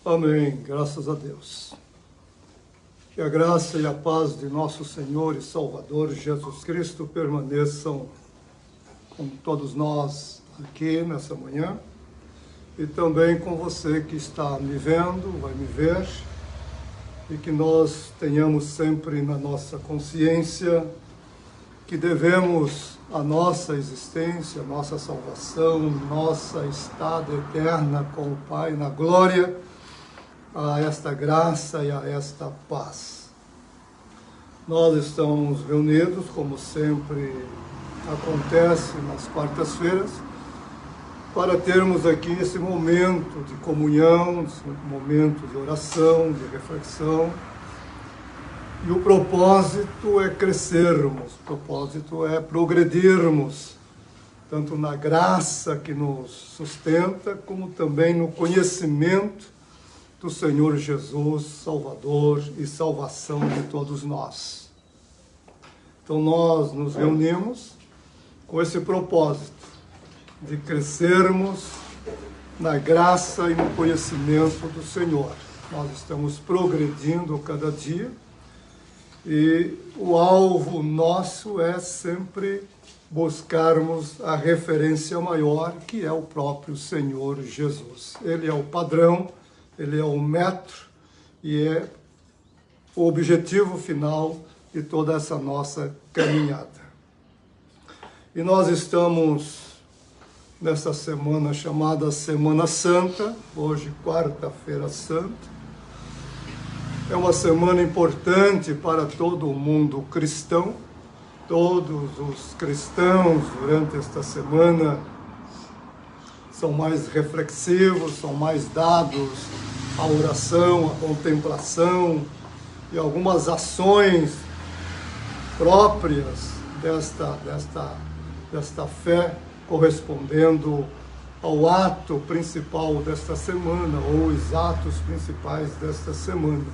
Amém, graças a Deus. Que a graça e a paz de nosso Senhor e Salvador Jesus Cristo permaneçam com todos nós aqui nessa manhã e também com você que está me vendo, vai me ver, e que nós tenhamos sempre na nossa consciência que devemos a nossa existência, nossa salvação, nossa estada eterna com o Pai na glória, a esta graça e a esta paz. Nós estamos reunidos, como sempre acontece nas quartas-feiras, para termos aqui esse momento de comunhão, esse momento de oração, de reflexão. E o propósito é crescermos, o propósito é progredirmos, tanto na graça que nos sustenta, como também no conhecimento do Senhor Jesus, Salvador e salvação de todos nós. Então nós nos reunimos com esse propósito de crescermos na graça e no conhecimento do Senhor. Nós estamos progredindo cada dia e o alvo nosso é sempre buscarmos a referência maior, que é o próprio Senhor Jesus. Ele é o padrão, ele é o metro e é o objetivo final de toda essa nossa caminhada. E nós estamos nessa semana chamada Semana Santa, hoje quarta-feira santa. É uma semana importante para todo o mundo cristão. Todos os cristãos durante esta semana são mais reflexivos, são mais dados à oração, à contemplação e algumas ações próprias desta fé, correspondendo ao ato principal desta semana, ou os atos principais desta semana.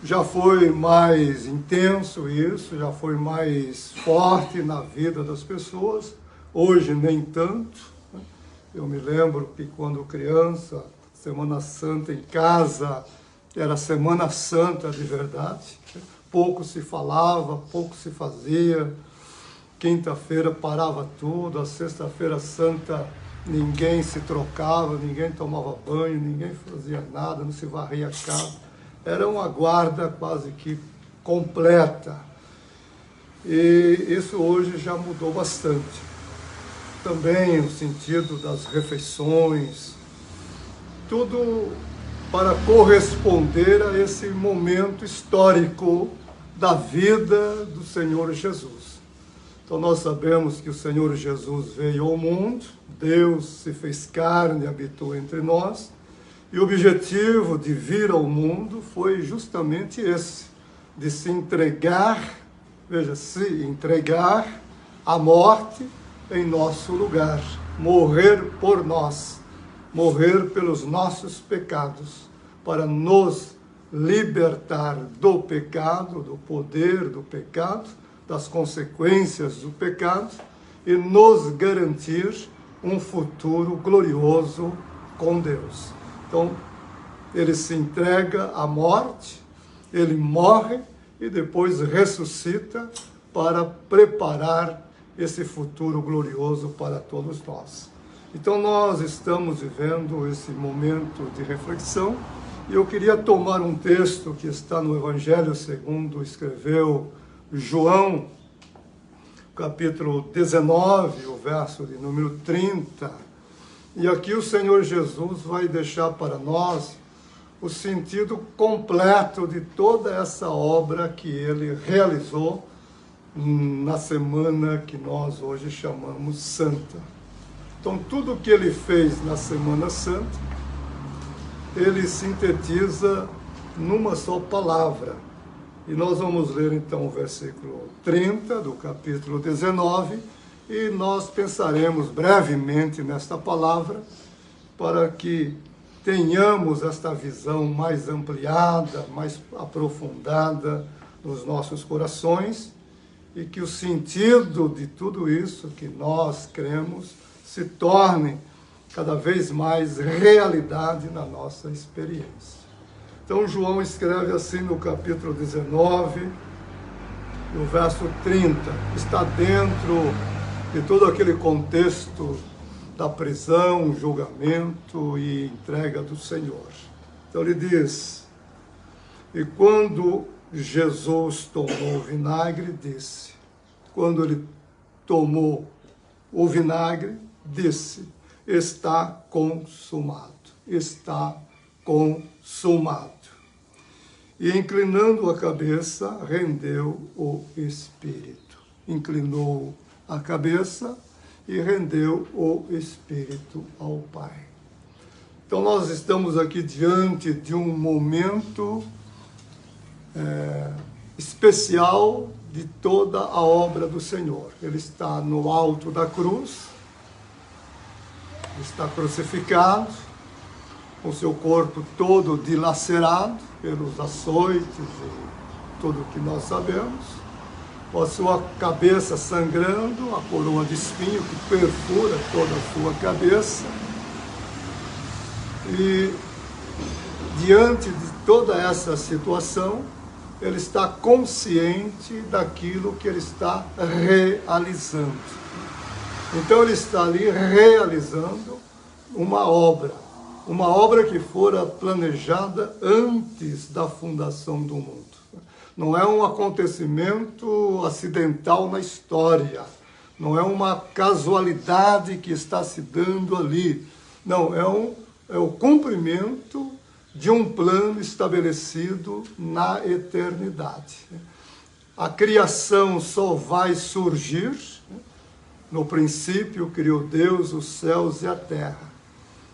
Já foi mais intenso isso, já foi mais forte na vida das pessoas, hoje nem tanto. Eu me lembro que quando criança, Semana Santa em casa era Semana Santa de verdade. Pouco se falava, pouco se fazia. Quinta-feira parava tudo, a sexta-feira santa ninguém se trocava, ninguém tomava banho, ninguém fazia nada, não se varria a casa. Era uma guarda quase que completa. E isso hoje já mudou bastante. Também o sentido das refeições, tudo para corresponder a esse momento histórico da vida do Senhor Jesus. Então nós sabemos que o Senhor Jesus veio ao mundo, Deus se fez carne e habitou entre nós, e o objetivo de vir ao mundo foi justamente esse, de se entregar, veja, se entregar à morte em nosso lugar, morrer por nós, morrer pelos nossos pecados, para nos libertar do pecado, do poder do pecado, das consequências do pecado e nos garantir um futuro glorioso com Deus. Então, ele se entrega à morte, ele morre e depois ressuscita para preparar esse futuro glorioso para todos nós. Então nós estamos vivendo esse momento de reflexão e eu queria tomar um texto que está no Evangelho segundo escreveu João, capítulo 19, o verso de número 30. E aqui o Senhor Jesus vai deixar para nós o sentido completo de toda essa obra que ele realizou na semana que nós hoje chamamos Santa. Então, tudo que ele fez na Semana Santa, ele sintetiza numa só palavra. E nós vamos ler, então, o versículo 30 do capítulo 19, e nós pensaremos brevemente nesta palavra, para que tenhamos esta visão mais ampliada, mais aprofundada nos nossos corações, e que o sentido de tudo isso que nós cremos se torne cada vez mais realidade na nossa experiência. Então João escreve assim no capítulo 19, no verso 30, está dentro de todo aquele contexto da prisão, julgamento e entrega do Senhor. Então ele diz: e quando Jesus tomou o vinagre, disse, quando ele tomou o vinagre, disse, está consumado, está consumado. E inclinando a cabeça, rendeu o espírito. Inclinou a cabeça e rendeu o espírito ao Pai. Então nós estamos aqui diante de um momento especial de toda a obra do Senhor. Ele está no alto da cruz, está crucificado, com seu corpo todo dilacerado pelos açoites e tudo o que nós sabemos, com a sua cabeça sangrando, a coroa de espinho que perfura toda a sua cabeça. E diante de toda essa situação, ele está consciente daquilo que ele está realizando. Então ele está ali realizando uma obra que fora planejada antes da fundação do mundo. Não é um acontecimento acidental na história, não é uma casualidade que está se dando ali. Não, é o cumprimento de um plano estabelecido na eternidade. A criação só vai surgir, no princípio criou Deus os céus e a terra.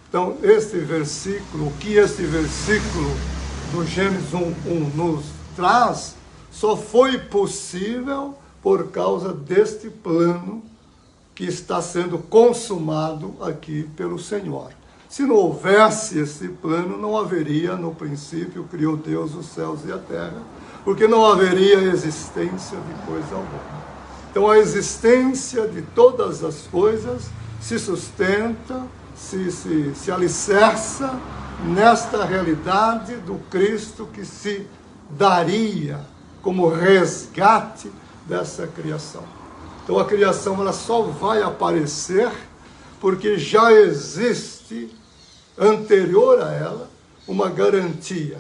Então, este versículo, o que este versículo do Gênesis 1:1 nos traz, só foi possível por causa deste plano que está sendo consumado aqui pelo Senhor. Se não houvesse esse plano, não haveria, no princípio, criou Deus os céus e a terra, porque não haveria existência de coisa alguma. Então, a existência de todas as coisas se sustenta, se alicerça nesta realidade do Cristo que se daria como resgate dessa criação. Então, a criação ela só vai aparecer porque já existe, anterior a ela, uma garantia.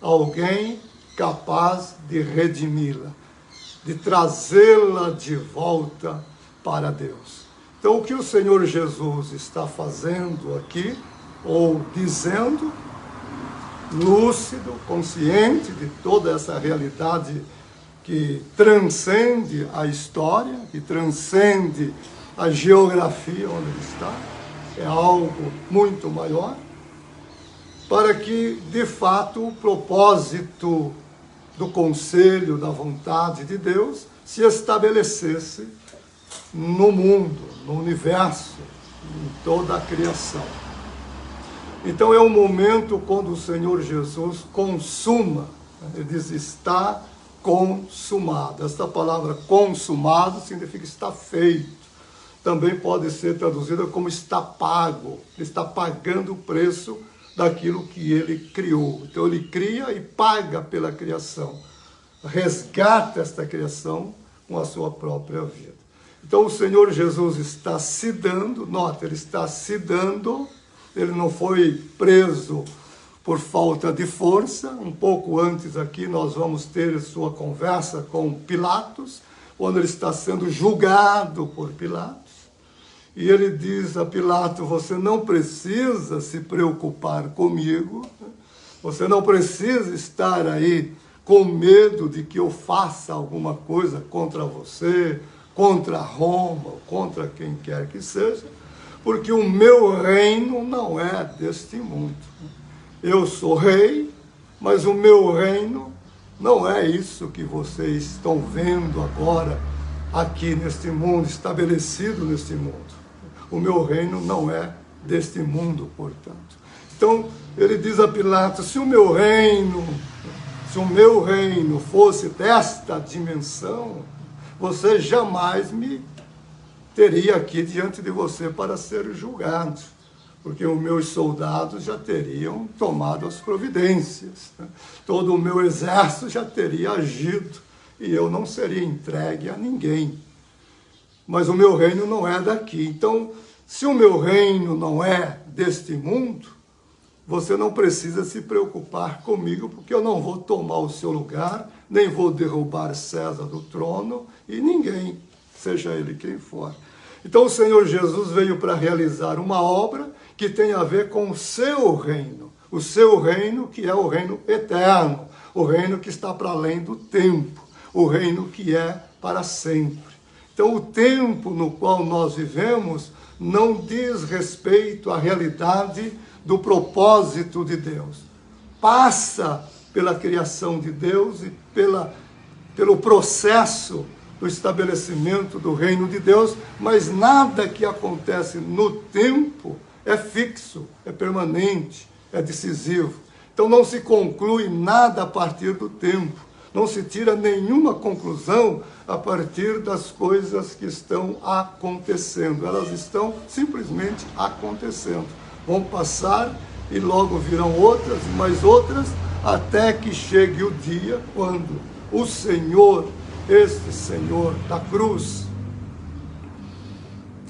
Alguém capaz de redimi-la, de trazê-la de volta para Deus. Então, o que o Senhor Jesus está fazendo aqui, ou dizendo, lúcido, consciente de toda essa realidade que transcende a história, que transcende a geografia onde ele está, é algo muito maior, para que, de fato, o propósito do conselho, da vontade de Deus, se estabelecesse no mundo, no universo, em toda a criação. Então é um momento quando o Senhor Jesus consuma, ele diz, está consumado. Esta palavra consumado significa está feito. Também pode ser traduzida como está pago. Ele está pagando o preço daquilo que ele criou. Então ele cria e paga pela criação. Resgata esta criação com a sua própria vida. Então o Senhor Jesus está se dando, nota, ele está se dando, ele não foi preso por falta de força. Um pouco antes aqui nós vamos ter sua conversa com Pilatos, quando ele está sendo julgado por Pilatos. E ele diz a Pilatos, você não precisa se preocupar comigo, você não precisa estar aí com medo de que eu faça alguma coisa contra você, contra Roma, contra quem quer que seja, porque o meu reino não é deste mundo. Eu sou rei, mas o meu reino não é isso que vocês estão vendo agora, aqui neste mundo, estabelecido neste mundo. O meu reino não é deste mundo, portanto. Então, ele diz a Pilatos, se o meu reino fosse desta dimensão, você jamais me teria aqui diante de você para ser julgado. porque os meus soldados já teriam tomado as providências, né? Todo o meu exército já teria agido, e eu não seria entregue a ninguém. Mas o meu reino não é daqui. Então, se o meu reino não é deste mundo, você não precisa se preocupar comigo, porque eu não vou tomar o seu lugar, nem vou derrubar César do trono, e ninguém, seja ele quem for. Então o Senhor Jesus veio para realizar uma obra que tem a ver com o seu reino que é o reino eterno, o reino que está para além do tempo, o reino que é para sempre. Então o tempo no qual nós vivemos não diz respeito à realidade do propósito de Deus. Passa pela criação de Deus e pelo processo do estabelecimento do reino de Deus, mas nada que acontece no tempo é fixo, é permanente, é decisivo. Então não se conclui nada a partir do tempo, não se tira nenhuma conclusão a partir das coisas que estão acontecendo. Elas estão simplesmente acontecendo. Vão passar e logo virão outras, mais outras, até que chegue o dia quando o Senhor, este Senhor da cruz,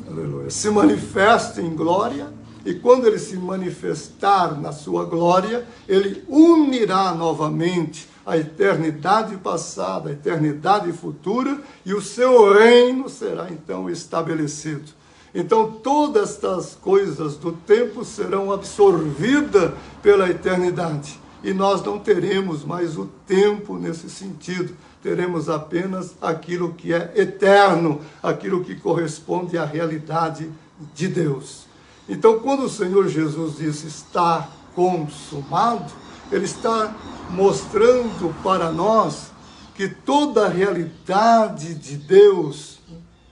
aleluia, se manifesta em glória, e quando ele se manifestar na sua glória, ele unirá novamente a eternidade passada, a eternidade futura, e o seu reino será então estabelecido. Então todas estas coisas do tempo serão absorvidas pela eternidade, e nós não teremos mais o tempo nesse sentido, teremos apenas aquilo que é eterno, aquilo que corresponde à realidade de Deus. Então, quando o Senhor Jesus disse está consumado, ele está mostrando para nós que toda a realidade de Deus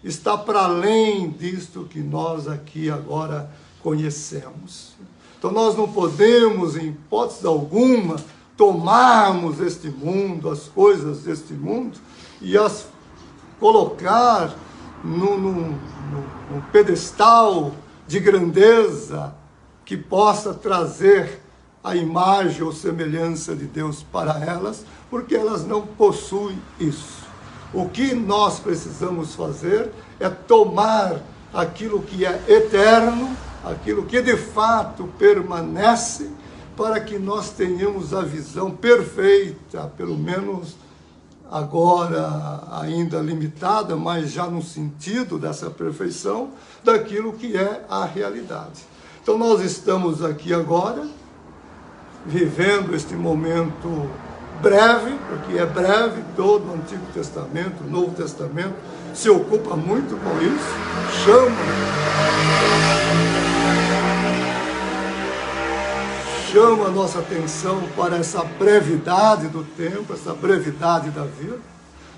está para além disto que nós aqui agora conhecemos. Então nós não podemos, em hipótese alguma, tomarmos este mundo, as coisas deste mundo, e as colocar num pedestal de grandeza que possa trazer a imagem ou semelhança de Deus para elas, porque elas não possuem isso. O que nós precisamos fazer é tomar aquilo que é eterno, aquilo que de fato permanece, para que nós tenhamos a visão perfeita, pelo menos agora ainda limitada, mas já no sentido dessa perfeição, daquilo que é a realidade. Então nós estamos aqui agora, vivendo este momento breve, porque é breve, todo o Antigo Testamento, o Novo Testamento se ocupa muito com isso, chama a nossa atenção para essa brevidade do tempo, essa brevidade da vida,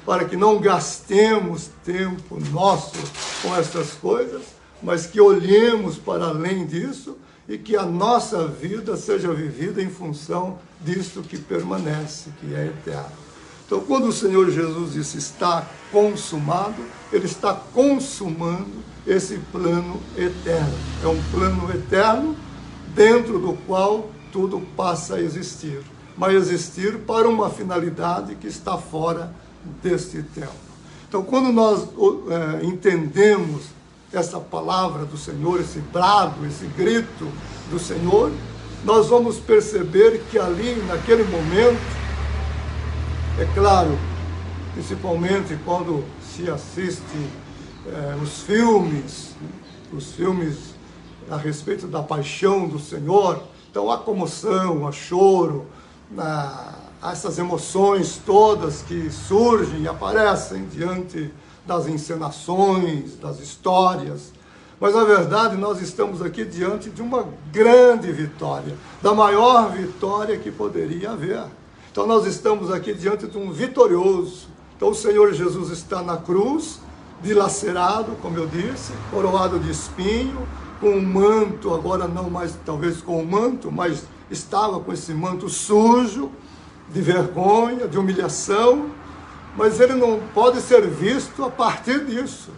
para que não gastemos tempo nosso com essas coisas, mas que olhemos para além disso e que a nossa vida seja vivida em função disto que permanece, que é eterno. Então, quando o Senhor Jesus disse está consumado, ele está consumando esse plano eterno. É um plano eterno dentro do qual tudo passa a existir, mas existir para uma finalidade que está fora deste tempo. Então, quando nós entendemos essa palavra do Senhor, esse brado, esse grito do Senhor, nós vamos perceber que ali, naquele momento, é claro, principalmente quando se assiste os filmes a respeito da paixão do Senhor, então há comoção, há choro, há essas emoções todas que surgem e aparecem diante das encenações, das histórias. Mas, na verdade, nós estamos aqui diante de uma grande vitória, da maior vitória que poderia haver. Então, nós estamos aqui diante de um vitorioso. Então, o Senhor Jesus está na cruz, dilacerado, como eu disse, coroado de espinho, com um manto, agora não mais talvez com um manto, mas estava com esse manto sujo, de vergonha, de humilhação, mas ele não pode ser visto a partir disso.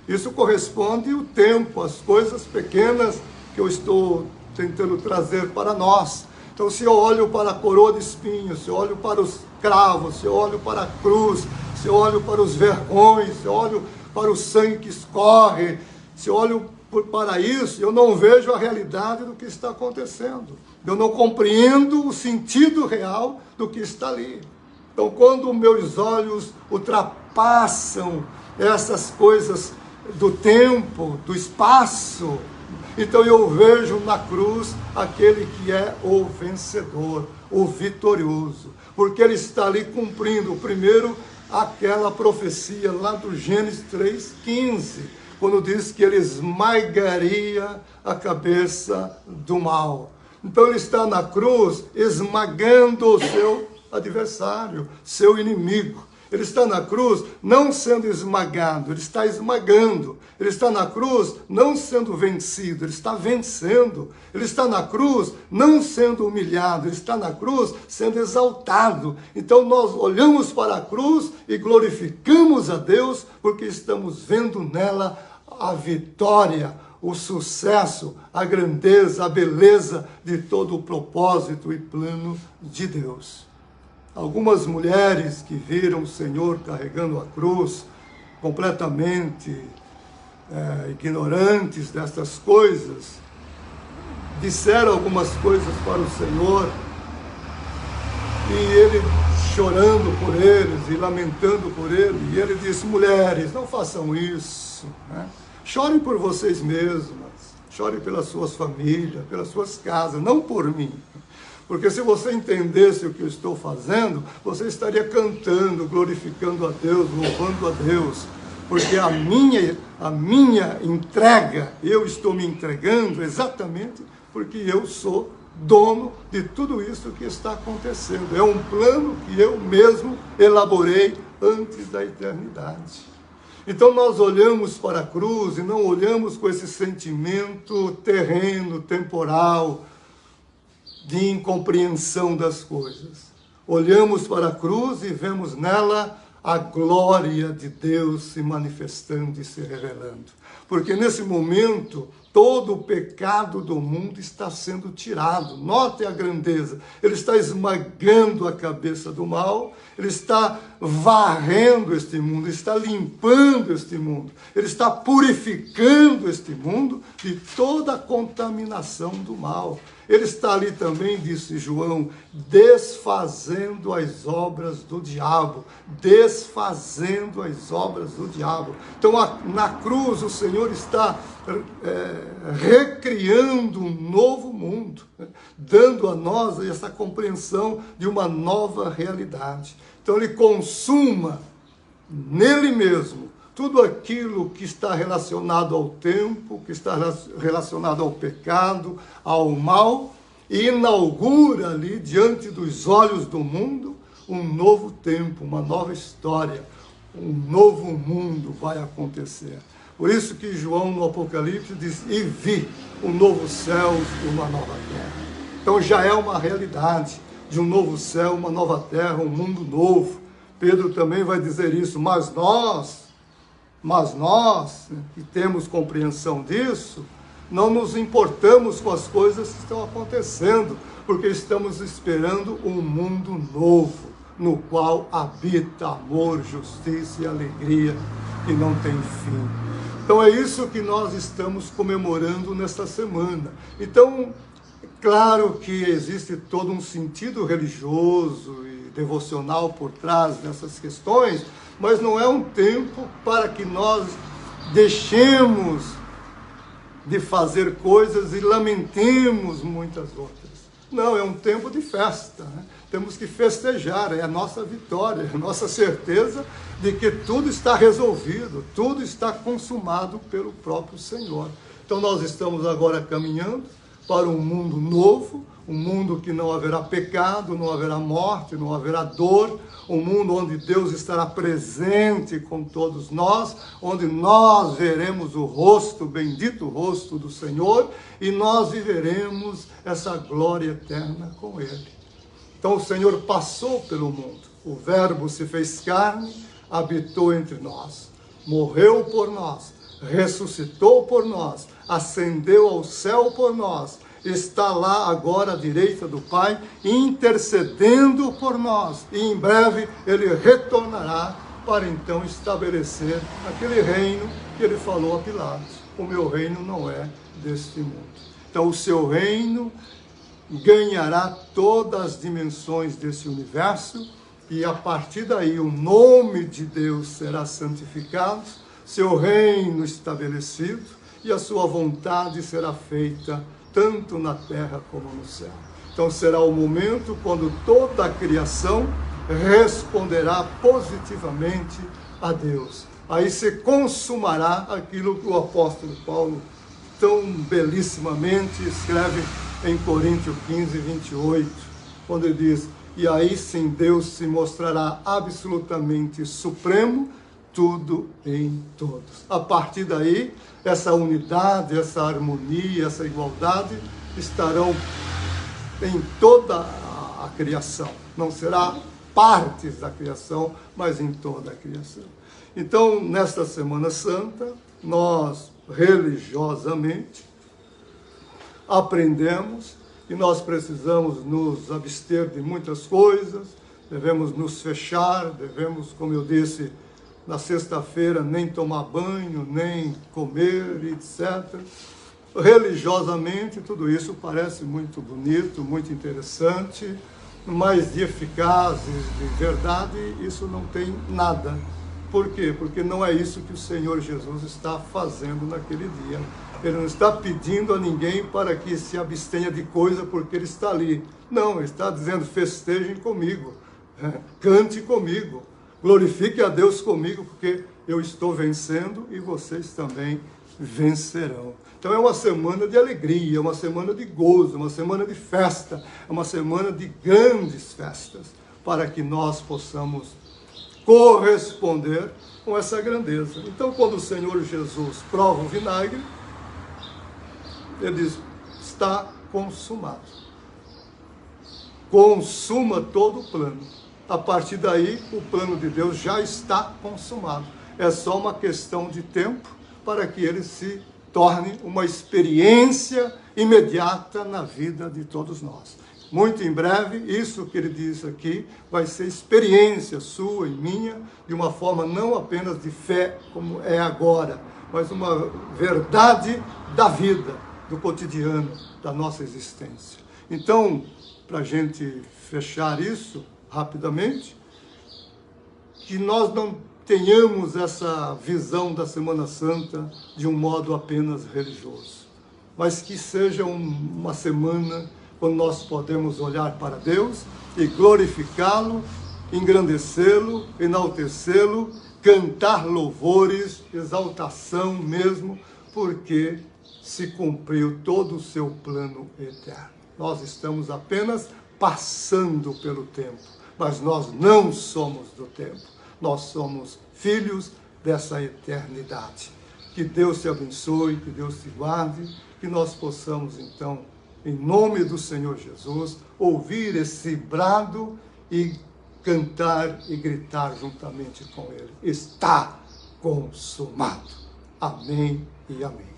Isso corresponde ao tempo, às coisas pequenas que eu estou tentando trazer para nós. Então, se eu olho para a coroa de espinhos, se eu olho para os cravos, se eu olho para a cruz, se eu olho para os vergões, se eu olho para o sangue que escorre, se eu olho para isso, eu não vejo a realidade do que está acontecendo. Eu não compreendo o sentido real do que está ali. Então, quando meus olhos ultrapassam essas coisas do tempo, do espaço, então eu vejo na cruz aquele que é o vencedor, o vitorioso, porque ele está ali cumprindo, primeiro, aquela profecia lá do Gênesis 3,15, quando diz que ele esmagaria a cabeça do mal. Então ele está na cruz esmagando o seu adversário, seu inimigo. Ele está na cruz não sendo esmagado, ele está esmagando. Ele está na cruz não sendo vencido, ele está vencendo. Ele está na cruz não sendo humilhado, ele está na cruz sendo exaltado. Então nós olhamos para a cruz e glorificamos a Deus, porque estamos vendo nela a vitória, o sucesso, a grandeza, a beleza de todo o propósito e plano de Deus. Algumas mulheres que viram o Senhor carregando a cruz, completamente ignorantes destas coisas, disseram algumas coisas para o Senhor, e ele chorando por eles e lamentando por eles, e ele disse: mulheres, não façam isso, né? Chorem por vocês mesmas, chorem pelas suas famílias, pelas suas casas, não por mim. Porque se você entendesse o que eu estou fazendo, você estaria cantando, glorificando a Deus, louvando a Deus. Porque a minha entrega, eu estou me entregando exatamente porque eu sou dono de tudo isso que está acontecendo. É um plano que eu mesmo elaborei antes da eternidade. Então nós olhamos para a cruz e não olhamos com esse sentimento terreno, temporal, de incompreensão das coisas. Olhamos para a cruz e vemos nela a glória de Deus se manifestando e se revelando. Porque nesse momento, todo o pecado do mundo está sendo tirado. Note a grandeza. Ele está esmagando a cabeça do mal, ele está varrendo este mundo, ele está limpando este mundo, ele está purificando este mundo de toda a contaminação do mal. Ele está ali também, disse João, desfazendo as obras do diabo. Desfazendo as obras do diabo. Então, na cruz, o Senhor está recriando um novo mundo, né? Dando a nós essa compreensão de uma nova realidade. Então, Ele consuma nele mesmo tudo aquilo que está relacionado ao tempo, que está relacionado ao pecado, ao mal, e inaugura ali, diante dos olhos do mundo, um novo tempo, uma nova história, um novo mundo vai acontecer. Por isso que João, no Apocalipse, diz: e vi um novo céu e uma nova terra. Então já é uma realidade de um novo céu, uma nova terra, um mundo novo. Pedro também vai dizer isso, mas nós que temos compreensão disso, não nos importamos com as coisas que estão acontecendo, porque estamos esperando um mundo novo, no qual habita amor, justiça e alegria que não tem fim. Então é isso que nós estamos comemorando nesta semana. Então, claro que existe todo um sentido religioso e devocional por trás dessas questões, mas não é um tempo para que nós deixemos de fazer coisas e lamentemos muitas outras. Não, é um tempo de festa, né? Temos que festejar, é a nossa vitória, é a nossa certeza de que tudo está resolvido, tudo está consumado pelo próprio Senhor. Então nós estamos agora caminhando para um mundo novo, um mundo que não haverá pecado, não haverá morte, não haverá dor, um mundo onde Deus estará presente com todos nós, onde nós veremos o rosto, bendito rosto do Senhor, e nós viveremos essa glória eterna com Ele. Então o Senhor passou pelo mundo, o Verbo se fez carne, habitou entre nós, morreu por nós, ressuscitou por nós, ascendeu ao céu por nós, está lá agora à direita do Pai, intercedendo por nós. E em breve ele retornará para então estabelecer aquele reino que ele falou a Pilatos. O meu reino não é deste mundo. Então o seu reino ganhará todas as dimensões desse universo, e a partir daí o nome de Deus será santificado, seu reino estabelecido, e a sua vontade será feita tanto na terra como no céu. Então será o momento quando toda a criação responderá positivamente a Deus. Aí se consumará aquilo que o apóstolo Paulo tão belissimamente escreve em Coríntios 15, 28, quando ele diz: e aí sim Deus se mostrará absolutamente supremo, tudo em todos. A partir daí, essa unidade, essa harmonia, essa igualdade estarão em toda a criação. Não será partes da criação, mas em toda a criação. Então, nesta Semana Santa, nós religiosamente aprendemos que nós precisamos nos abster de muitas coisas, devemos nos fechar, devemos, como eu disse, na sexta-feira nem tomar banho, nem comer, etc. Religiosamente, tudo isso parece muito bonito, muito interessante, mas de eficaz, de verdade, isso não tem nada. Por quê? Porque não é isso que o Senhor Jesus está fazendo naquele dia. Ele não está pedindo a ninguém para que se abstenha de coisa porque ele está ali. Não, ele está dizendo: festejem comigo, cante comigo, glorifique a Deus comigo, porque eu estou vencendo e vocês também vencerão. Então é uma semana de alegria, uma semana de gozo, uma semana de festa, é uma semana de grandes festas, para que nós possamos corresponder com essa grandeza. Então, quando o Senhor Jesus prova o vinagre, ele diz: está consumado. Consuma todo o plano. A partir daí, o plano de Deus já está consumado. É só uma questão de tempo para que ele se torne uma experiência imediata na vida de todos nós. Muito em breve, isso que ele diz aqui vai ser experiência sua e minha, de uma forma não apenas de fé, como é agora, mas uma verdade da vida, do cotidiano, da nossa existência. Então, para a gente fechar isso rapidamente, que nós não tenhamos essa visão da Semana Santa de um modo apenas religioso, mas que seja uma semana quando nós podemos olhar para Deus e glorificá-lo, engrandecê-lo, enaltecê-lo, cantar louvores, exaltação mesmo, porque se cumpriu todo o seu plano eterno. Nós estamos apenas passando pelo tempo, mas nós não somos do tempo. Nós somos filhos dessa eternidade. Que Deus te abençoe, que Deus te guarde, que nós possamos então, em nome do Senhor Jesus, ouvir esse brado e cantar e gritar juntamente com Ele: está consumado. Amém e amém.